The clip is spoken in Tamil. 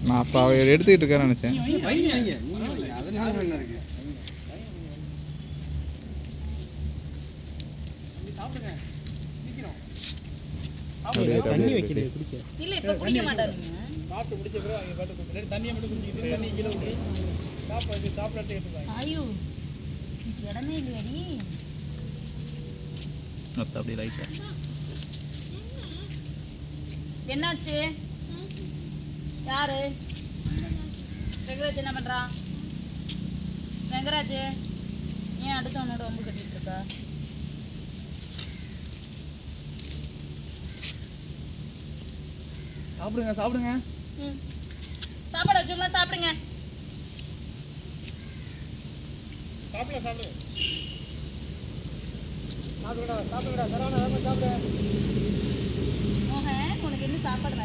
நான் அப்போ அவர் எடுத்துக்கிட்டு இருக்காருன்னு நினச்சேன். தண்ணி வைக்கிறேன் குடிக்க. இல்ல இப்ப குடிக்க மாட்டானுங்க. சாப்பிட்டு முடிச்ச பிறகு அவங்க பாட்டு குடிச்சு தண்ணியை மட்டும் குடிச்சிட்டு தண்ணி கீழே ஊற்றி சாப்பிட்டு எடுத்துப்பாங்க. ஐயோ இடமே இல்லையாடி. அப்படி ரைட்டா என்னாச்சு? யாரு? ரெங்கராஜ் என்ன பண்றா? ரெங்கராஜ் ஏன் அடுத்தவனோட வம்பு கட்டிட்டு இருக்கா? சாப்பிடுங்க சாப்பிடுங்க. சாப்பாடு வச்சுங்களா? சாப்பிடுங்க. சாப்பிடுங்க சாப்பிடுங்க சாப்பிடுங்கடா சாப்பிடுங்கடா சரவணா சாப்பிடு. மோகன் உனக்கு என்ன சாப்பாடு